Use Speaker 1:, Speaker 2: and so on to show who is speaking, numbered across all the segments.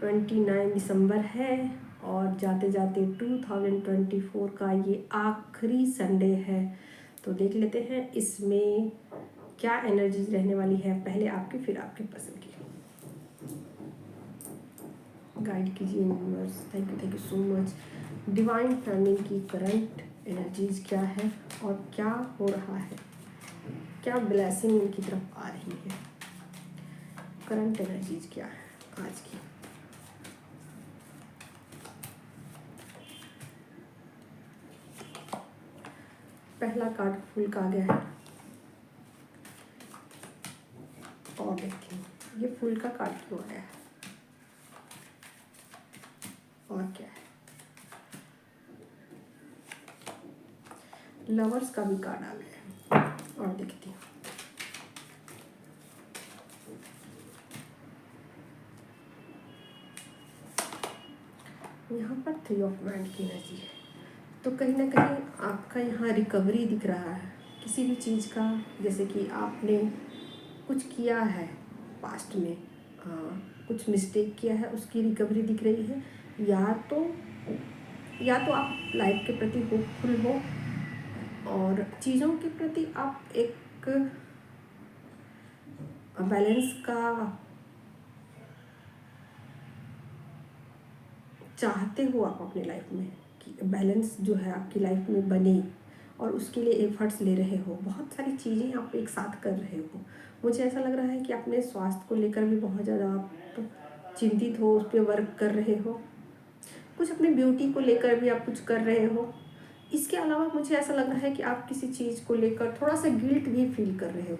Speaker 1: 29 दिसंबर है और जाते जाते 2024 का ये आखिरी संडे है। तो देख लेते हैं इसमें क्या एनर्जीज रहने वाली है, पहले आपकी फिर आपकी पसंद की। गाइड कीजिए universe, thank you so much. Divine timing की करंट एनर्जीज क्या है और क्या हो रहा है, क्या ब्लेसिंग उनकी तरफ आ रही है, करंट एनर्जीज क्या है आज की। पहला कार्ड फूल का आ गया है और देखते हैं ये फूल का कार्ड क्यों आया है और क्या है। लवर्स का भी कार्ड आ गया है और देखती हूँ। यहाँ पर 3 ऑफ वांड की एनर्जी है, तो कहीं ना कहीं आपका यहाँ रिकवरी दिख रहा है किसी भी चीज़ का। जैसे कि आपने कुछ किया है पास्ट में, कुछ मिस्टेक किया है, उसकी रिकवरी दिख रही है। या तो आप लाइफ के प्रति होपफुल हो और चीज़ों के प्रति आप एक बैलेंस का चाहते हो आप अपने लाइफ में कि बैलेंस जो है आपकी लाइफ में बने और उसके लिए एफर्ट्स ले रहे हो। बहुत सारी चीज़ें आप एक साथ कर रहे हो। मुझे ऐसा लग रहा है कि अपने स्वास्थ्य को लेकर भी बहुत ज़्यादा आप चिंतित हो, उस पर वर्क कर रहे हो। कुछ अपनी ब्यूटी को लेकर भी आप कुछ कर रहे हो। इसके अलावा मुझे ऐसा लग रहा है कि आप किसी चीज़ को लेकर थोड़ा सा गिल्ट भी फील कर रहे हो,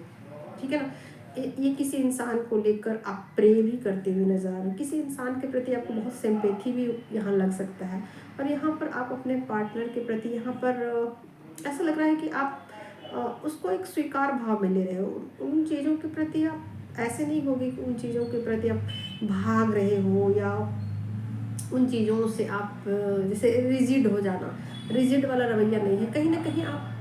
Speaker 1: ठीक है ना। ये किसी इंसान को लेकर आप प्रे भी करते हुए नजर आ रहे हो। किसी इंसान के प्रति आपको बहुत सिंपैथी भी यहाँ लग सकता है और यहाँ पर आप अपने पार्टनर के प्रति यहाँ पर ऐसा लग रहा है कि आप उसको एक स्वीकार भाव में ले रहे हो। उन चीज़ों के प्रति आप ऐसे नहीं होगे कि उन चीज़ों के प्रति आप भाग रहे हो या उन चीज़ों से आप जैसे रिजिड हो जाना, रिजिड वाला रवैया नहीं है। कहीं ना कहीं आप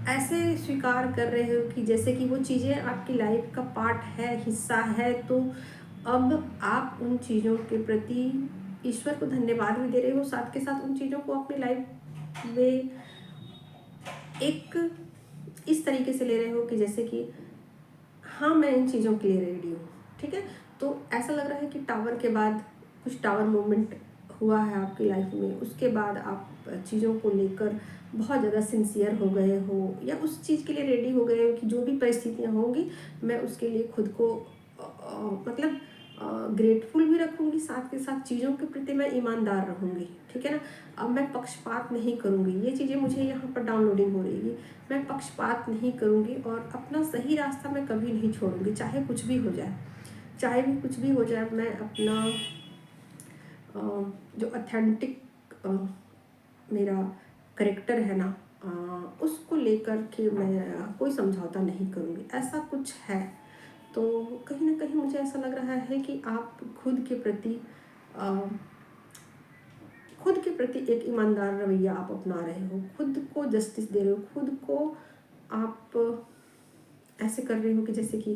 Speaker 1: ऐसे स्वीकार कर रहे हो कि जैसे कि वो चीज़ें आपकी लाइफ का पार्ट है, हिस्सा है। तो अब आप उन चीज़ों के प्रति ईश्वर को धन्यवाद भी दे रहे हो, साथ के साथ उन चीज़ों को अपनी लाइफ में एक इस तरीके से ले रहे हो कि जैसे कि हाँ मैं इन चीज़ों के लिए रेडी हूँ, ठीक है। तो ऐसा लग रहा है कि टावर के बाद कुछ टावर मूवमेंट हुआ है आपकी लाइफ में, उसके बाद आप चीज़ों को लेकर बहुत ज़्यादा सिंसियर हो गए हो या उस चीज़ के लिए रेडी हो गए हो कि जो भी परिस्थितियाँ होंगी मैं उसके लिए खुद को मतलब ग्रेटफुल भी रखूँगी, साथ के साथ चीज़ों के प्रति मैं ईमानदार रहूँगी, ठीक है ना। अब मैं पक्षपात नहीं करूँगी, ये चीज़ें मुझे यहाँ पर डाउनलोडिंग हो रही है। मैं पक्षपात नहीं करूँगी और अपना सही रास्ता मैं कभी नहीं छोड़ूंगी, चाहे कुछ भी हो जाए, चाहे भी कुछ भी हो जाए। मैं अपना जो ऑथेंटिक मेरा करेक्टर है ना, उसको लेकर के मैं कोई समझौता नहीं करूँगी, ऐसा कुछ है। तो कहीं ना कहीं मुझे ऐसा लग रहा है कि आप खुद के प्रति एक ईमानदार रवैया आप अपना रहे हो, खुद को जस्टिस दे रहे हो, खुद को आप ऐसे कर रहे हो कि जैसे कि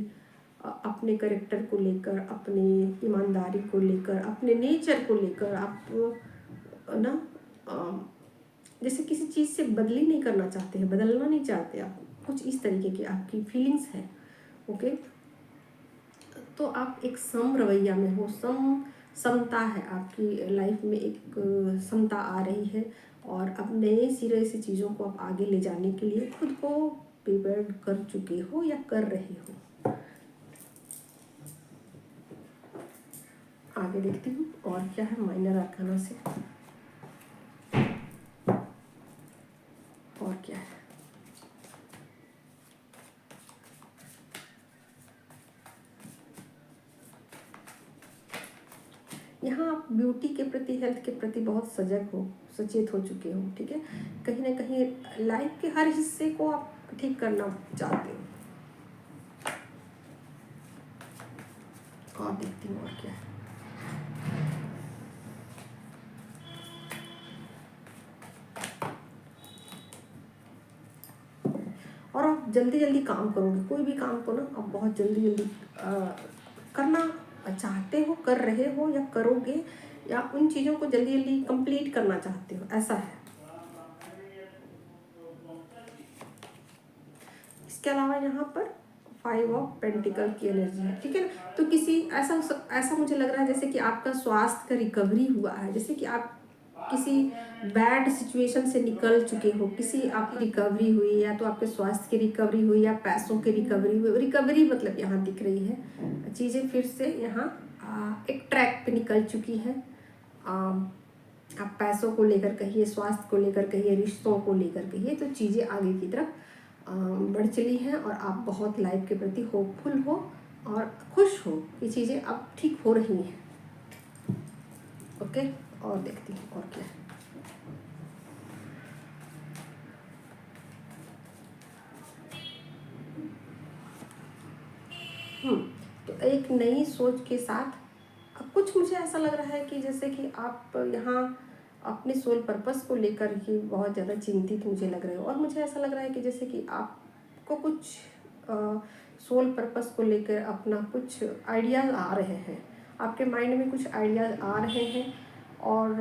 Speaker 1: अपने करेक्टर को लेकर, अपने ईमानदारी को लेकर, अपने नेचर को लेकर आप ना जैसे किसी चीज़ से बदली नहीं करना चाहते हैं, बदलना नहीं चाहते आप, कुछ इस तरीके की आपकी फीलिंग्स है, ओके। तो आप एक सम रवैया में हो, समता है आपकी लाइफ में, एक समता आ रही है और अब नए सिरे से चीज़ों को आप आगे ले जाने के लिए खुद को प्रिपेयर कर चुके हो या कर रहे हो। आगे देखती हूँ और क्या है माइनर आर्काना से, और क्या है। यहाँ आप ब्यूटी के प्रति, हेल्थ के प्रति बहुत सजग हो, सचेत हो चुके हो, ठीक है। कहीं ना कहीं लाइफ के हर हिस्से को आप ठीक करना चाहते हो। और देखती हूँ और क्या है। और आप जल्दी जल्दी काम करोगे, कोई भी काम को ना आप बहुत जल्दी जल्दी करना चाहते हो, कर रहे हो या करोगे, या उन चीज़ों को जल्दी जल्दी कंप्लीट करना चाहते हो, ऐसा है। इसके अलावा यहाँ पर 5 ऑफ पेंटिकल की एनर्जी है, ठीक है ना। तो किसी ऐसा मुझे लग रहा है जैसे कि आपका स्वास्थ्य का रिकवरी हुआ है, जैसे कि आप किसी बैड सिचुएशन से निकल चुके हो, किसी आपकी रिकवरी हुई, या तो आपके स्वास्थ्य की रिकवरी हुई या पैसों की रिकवरी हुई। रिकवरी मतलब यहाँ दिख रही है, चीज़ें फिर से यहाँ एक ट्रैक पे निकल चुकी है। आप पैसों को लेकर कहिए, स्वास्थ्य को लेकर कहिए, रिश्तों को लेकर कहिए, तो चीज़ें आगे की तरफ बढ़ चली हैं और आप बहुत लाइफ के प्रति होपफुल हो और खुश हो कि चीज़ें अब ठीक हो रही हैं। ओके, और देखती हूँ और क्या है। तो एक नई सोच के साथ अब कुछ मुझे ऐसा लग रहा है कि जैसे कि आप यहाँ अपने सोल पर्पस को लेकर ही बहुत ज़्यादा चिंतित मुझे लग रहे हो, और मुझे ऐसा लग रहा है कि जैसे कि आपको कुछ सोल पर्पस को लेकर अपना कुछ आइडियाज़ आ रहे हैं, आपके माइंड में कुछ आइडियाज़ आ रहे हैं, और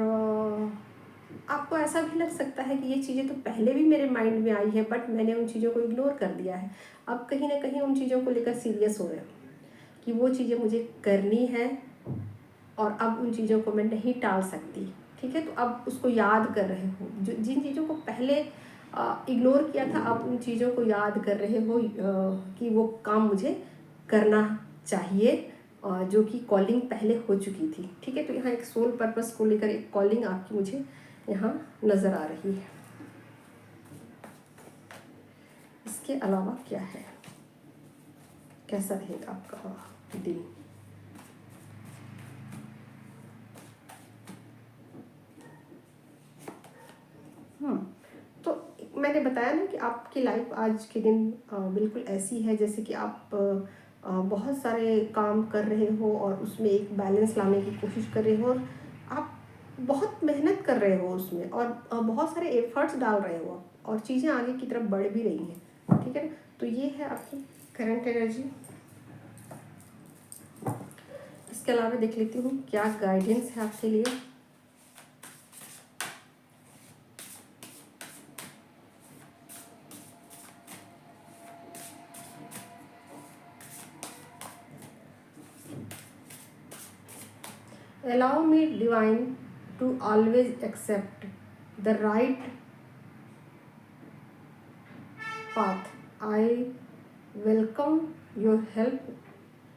Speaker 1: आपको ऐसा भी लग सकता है कि ये चीज़ें तो पहले भी मेरे माइंड में आई है, बट मैंने उन चीज़ों को इग्नोर कर दिया है। अब कहीं ना कहीं उन चीज़ों को लेकर सीरियस हो रहे हो कि वो चीज़ें मुझे करनी है और अब उन चीज़ों को मैं नहीं टाल सकती, ठीक है। तो अब उसको याद कर रहे हो, जो जिन चीज़ों को पहले इग्नोर किया था, अब उन चीज़ों को याद कर रहे हो कि वो काम मुझे करना चाहिए, जो कि कॉलिंग पहले हो चुकी थी, ठीक है। तो यहाँ एक सोल पर्पस को लेकर एक कॉलिंग आपकी मुझे यहाँ नज़र आ रही है। इसके अलावा क्या है, कैसा रहेगा आपका दिन? तो मैंने बताया ना कि आपकी लाइफ आज के दिन बिल्कुल ऐसी है जैसे कि आप बहुत सारे काम कर रहे हो और उसमें एक बैलेंस लाने की कोशिश कर रहे हो, और आप बहुत मेहनत कर रहे हो उसमें, और बहुत सारे एफर्ट्स डाल रहे हो, और चीज़ें आगे की तरफ बढ़ भी रही हैं, ठीक है ना। तो ये है आपकी करंट एनर्जी। इसके अलावा देख लेती हूँ क्या गाइडेंस है आपके लिए। Allow me, divine, to always accept the right path. I welcome your help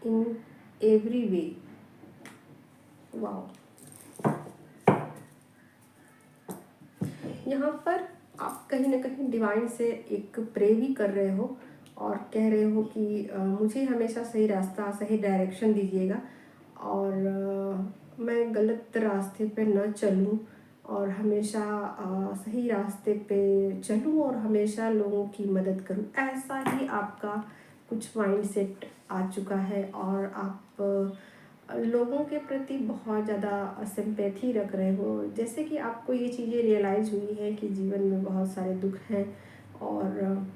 Speaker 1: in every way. Wow. यहाँ पर आप कहीं ना कहीं डिवाइन से एक प्रे भी कर रहे हो और कह रहे हो कि मुझे हमेशा सही रास्ता, सही डायरेक्शन दीजिएगा, और मैं गलत रास्ते पे न चलूं, और हमेशा सही रास्ते पे चलूं, और हमेशा लोगों की मदद करूं। ऐसा ही आपका कुछ माइंड सेट आ चुका है, और आप लोगों के प्रति बहुत ज़्यादा सिंपैथी रख रहे हो, जैसे कि आपको ये चीज़ें रियलाइज़ हुई है कि जीवन में बहुत सारे दुख हैं, और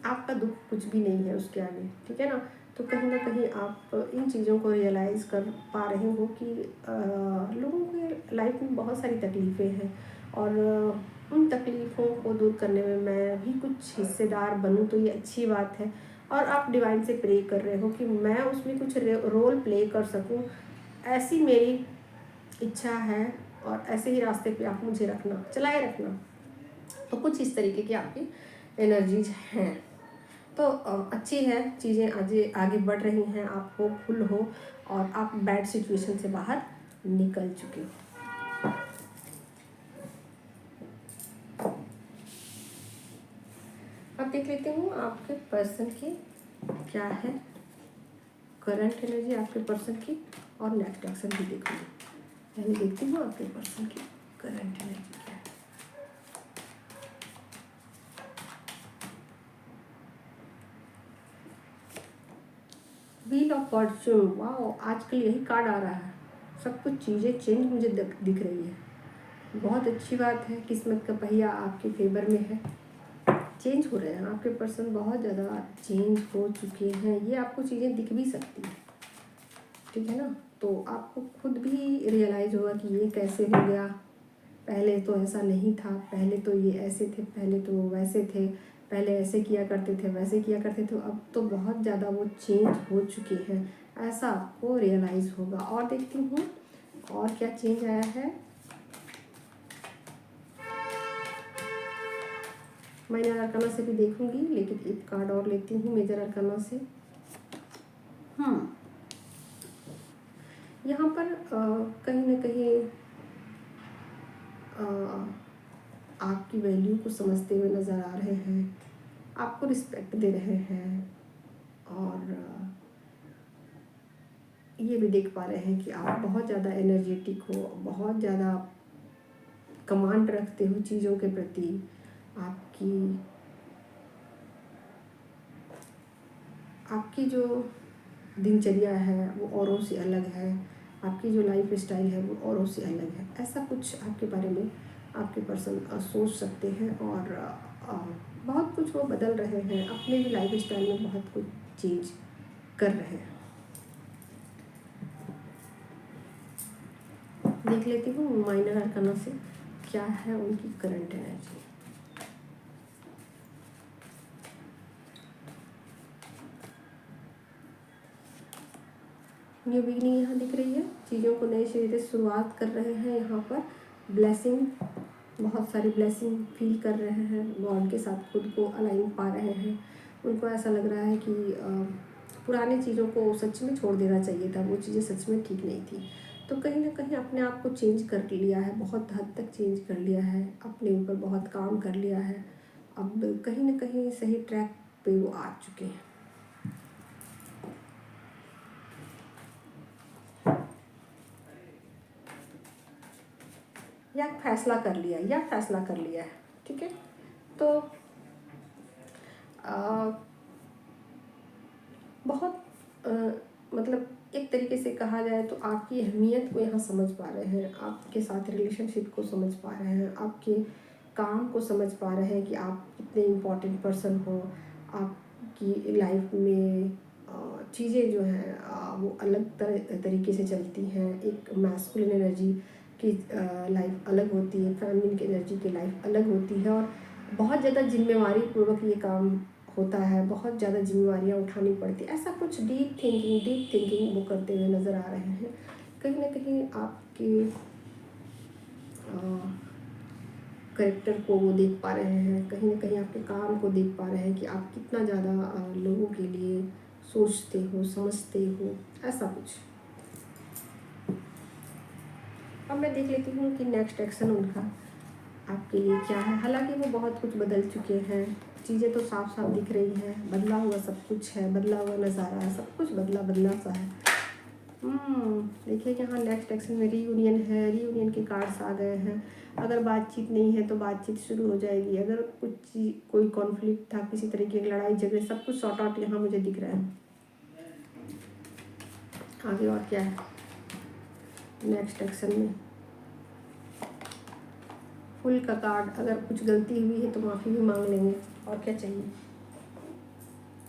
Speaker 1: आपका दुख कुछ भी नहीं है उसके आगे, ठीक है ना। तो कहीं ना कहीं आप इन चीज़ों को रियलाइज़ कर पा रहे हो कि लोगों के लाइफ में बहुत सारी तकलीफ़ें हैं, और उन तकलीफ़ों को दूर करने में मैं भी कुछ हिस्सेदार बनूं, तो ये अच्छी बात है। और आप डिवाइन से प्रे कर रहे हो कि मैं उसमें कुछ रोल प्ले कर सकूं, ऐसी मेरी इच्छा है, और ऐसे ही रास्ते पे आप मुझे रखना, चलाए रखना। तो कुछ इस तरीके की आपकी एनर्जीज हैं। तो अच्छी है, चीज़ें आगे बढ़ रही हैं, आप होपफुल हो, और आप बैड सिचुएशन से बाहर निकल चुके हो। अब देख लेती हूँ आपके पर्सन की क्या है करंट एनर्जी, आपके पर्सन की, और नेक्स्ट एक्शन भी देखूँगी। पहले देखती हूँ आपके पर्सन की करंट एनर्जी क्या है। व्हील ऑफ फॉर्च्यून, वाओ, आजकल यही कार्ड आ रहा है। सब कुछ चीज़ें चेंज मुझे दिख रही है, बहुत अच्छी बात है। किस्मत का पहिया आपके फेवर में है, चेंज हो रहे हैं आपके पर्सन, बहुत ज़्यादा चेंज हो चुके हैं। ये आपको चीज़ें दिख भी सकती हैं, ठीक है ना। तो आपको खुद भी रियलाइज़ होगा कि ये कैसे हो गया, पहले तो ऐसा नहीं था, पहले तो ये ऐसे थे, पहले तो वैसे थे, पहले ऐसे किया करते थे, वैसे किया करते थे, अब तो बहुत ज़्यादा वो चेंज हो चुके हैं, ऐसा आपको रियलाइज़ होगा। और देखती हूँ और क्या चेंज आया है। माइनर अरकाना से भी देखूंगी, लेकिन एक कार्ड और लेती हूँ मेजर अरकाना से। यहाँ पर कहीं ना कहीं आपकी वैल्यू को समझते हुए नज़र आ रहे हैं, आपको रिस्पेक्ट दे रहे हैं, और ये भी देख पा रहे हैं कि आप बहुत ज़्यादा एनर्जेटिक हो, बहुत ज़्यादा कमांड रखते हो चीज़ों के प्रति। आपकी जो दिनचर्या है वो औरों से अलग है, आपकी जो लाइफ स्टाइल है वो औरों से अलग है। ऐसा कुछ आपके बारे में आपके पर्सन सोच सकते हैं, और बहुत कुछ वो बदल रहे हैं, अपने भी लाइफ स्टाइल में बहुत कुछ चेंज कर रहे हैं। देख लेती हूँ माइनर अरकाना से क्या है उनकी करंट एनर्जी। न्यू बिगनिंग यहाँ दिख रही है, चीज़ों को नए सिरे से शुरुआत कर रहे हैं। यहाँ पर ब्लेसिंग, बहुत सारी ब्लेसिंग फील कर रहे हैं, गॉड के साथ खुद को अलाइन पा रहे हैं। उनको ऐसा लग रहा है कि पुरानी चीज़ों को सच में छोड़ देना चाहिए था, वो चीज़ें सच में ठीक नहीं थी। तो कहीं ना कहीं अपने आप को चेंज कर लिया है, बहुत हद तक चेंज कर लिया है, अपने ऊपर बहुत काम कर लिया है। अब कहीं ना कहीं सही ट्रैक पे वो आ चुके हैं। या फैसला कर लिया है, ठीक है। तो बहुत मतलब एक तरीके से कहा जाए तो आपकी अहमियत को यहाँ समझ पा रहे हैं, आपके साथ रिलेशनशिप को समझ पा रहे हैं, आपके काम को समझ पा रहे हैं कि आप कितने इम्पोर्टेंट पर्सन हो। आपकी लाइफ में चीज़ें जो हैं वो अलग तरीके से चलती हैं। एक मैस्कुलिन एनर्जी की लाइफ अलग होती है, फेमिनिन की एनर्जी की लाइफ अलग होती है, और बहुत ज़्यादा जिम्मेवारी पूर्वक ये काम होता है, बहुत ज़्यादा जिम्मेवारियाँ उठानी पड़ती है। ऐसा कुछ डीप थिंकिंग वो करते हुए नज़र आ रहे हैं। कहीं ना कहीं आपके कैरेक्टर को वो देख पा रहे हैं, कहीं ना कहीं आपके काम को देख पा रहे हैं कि आप कितना ज़्यादा लोगों के लिए सोचते हो, समझते हो, ऐसा कुछ। अब मैं देख लेती हूँ कि नेक्स्ट एक्शन उनका आपके लिए क्या है। हालांकि वो बहुत कुछ बदल चुके हैं, चीज़ें तो साफ साफ दिख रही हैं, बदला हुआ सब कुछ है, बदला हुआ नज़ारा है, सब कुछ बदला सा है। देखिए यहाँ नेक्स्ट एक्शन में रीयूनियन है, रीयूनियन के कार्ड्स आ गए हैं। अगर बातचीत नहीं है तो बातचीत शुरू हो जाएगी। अगर कोई कॉन्फ्लिक्ट था, किसी तरीके की लड़ाई झगड़े, सब कुछ सॉर्ट आउट यहाँ मुझे दिख रहा है। आगे और क्या है नेक्स्ट एक्शन में। फुल का कार्ड, अगर कुछ गलती हुई है तो माफ़ी भी मांग लेंगे, और क्या चाहिए।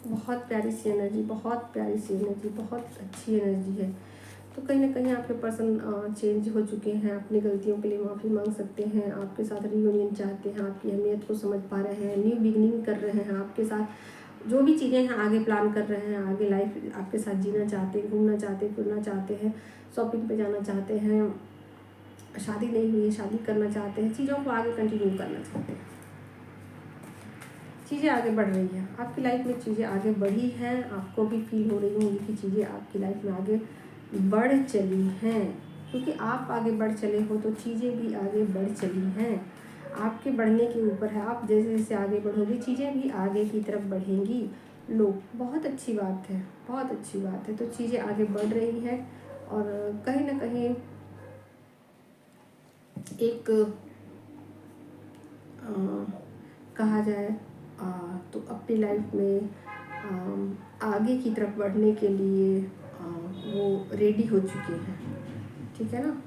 Speaker 1: बहुत प्यारी सी एनर्जी, बहुत प्यारी सी एनर्जी, बहुत अच्छी एनर्जी है। तो कहीं ना कहीं आपके पर्सन चेंज हो चुके हैं, अपनी गलतियों के लिए माफ़ी मांग सकते हैं, आपके साथ रियूनियन चाहते हैं, आपकी अहमियत को समझ पा रहे हैं, न्यू बिगनिंग कर रहे हैं आपके साथ। जो भी चीज़ें हैं आगे प्लान कर रहे हैं, आगे लाइफ आपके साथ जीना चाहते हैं, घूमना चाहते हैं, फिरना चाहते हैं, शॉपिंग पे जाना चाहते हैं, शादी नहीं हुई है, शादी करना चाहते हैं, चीज़ों को आगे कंटिन्यू करना चाहते हैं। चीज़ें आगे बढ़ रही हैं आपकी लाइफ में, चीज़ें आगे बढ़ी हैं। आपको भी फील हो रही होंगी कि चीज़ें आपकी लाइफ में आगे बढ़ चली हैं, क्योंकि आप आगे बढ़ चले हो तो चीज़ें भी आगे बढ़ चली हैं। आपके बढ़ने के ऊपर है, आप जैसे जैसे आगे बढ़ोगे चीज़ें भी आगे की तरफ बढ़ेंगी। लो, बहुत अच्छी बात है, बहुत अच्छी बात है। तो चीज़ें आगे बढ़ रही हैं, और कहीं ना कहीं एक कहा जाए तो अपनी लाइफ में आगे की तरफ बढ़ने के लिए वो रेडी हो चुके हैं, ठीक है ना।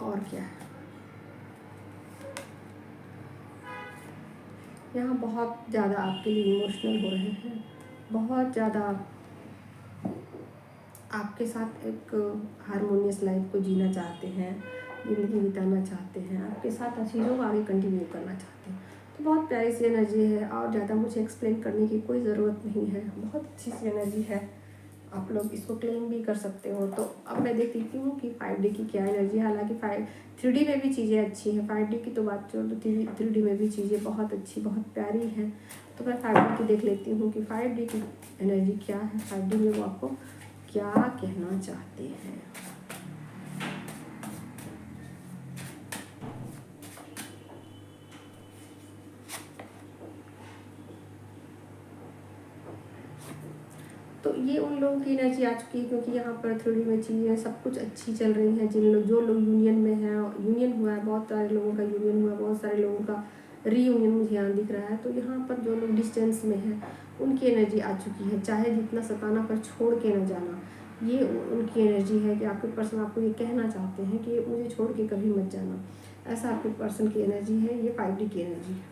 Speaker 1: और क्या है, यहाँ बहुत ज़्यादा आपके लिए इमोशनल हो रहे हैं, बहुत ज़्यादा आपके साथ एक हारमोनियस लाइफ को जीना चाहते हैं, ज़िंदगी बिताना चाहते हैं, आपके साथ चीज़ों को आगे कंटिन्यू करना चाहते हैं। तो बहुत प्यारी सी एनर्जी है और ज़्यादा मुझे एक्सप्लेन करने की कोई ज़रूरत नहीं है, बहुत अच्छी सी एनर्जी है। आप लोग इसको क्लेम भी कर सकते हो। तो अब मैं देख लेती हूँ कि 5D की क्या एनर्जी है। हालांकि 3D में भी चीज़ें अच्छी हैं, 5D की तो बात छोड़ दो, 3D में भी चीज़ें बहुत अच्छी बहुत प्यारी हैं। तो मैं 5D की देख लेती हूँ कि 5D की एनर्जी क्या है, 5D में वो आपको क्या कहना चाहते हैं। तो ये उन लोगों की एनर्जी आ चुकी है, क्योंकि यहाँ पर 3D में चीज़ें सब कुछ अच्छी चल रही हैं। जो लोग यूनियन में हैं, यूनियन हुआ है, बहुत सारे लोगों का यूनियन हुआ है, बहुत सारे लोगों का रीयूनियन मुझे यहाँ दिख रहा है। तो यहाँ पर जो लोग डिस्टेंस में हैं उनकी एनर्जी आ चुकी है, चाहे जितना सताना पर छोड़ के न जाना, ये उनकी एनर्जी है कि आपके पर्सन आपको ये कहना चाहते हैं कि मुझे छोड़ के कभी मत जाना। ऐसा आपके पर्सन की एनर्जी है, ये 5D की एनर्जी है।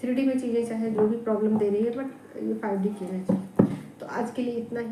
Speaker 1: 3D में चीज़ें चाहे जो भी प्रॉब्लम दे रही है, बट ये 5D की एनर्जी है। तो आज के लिए इतना ही।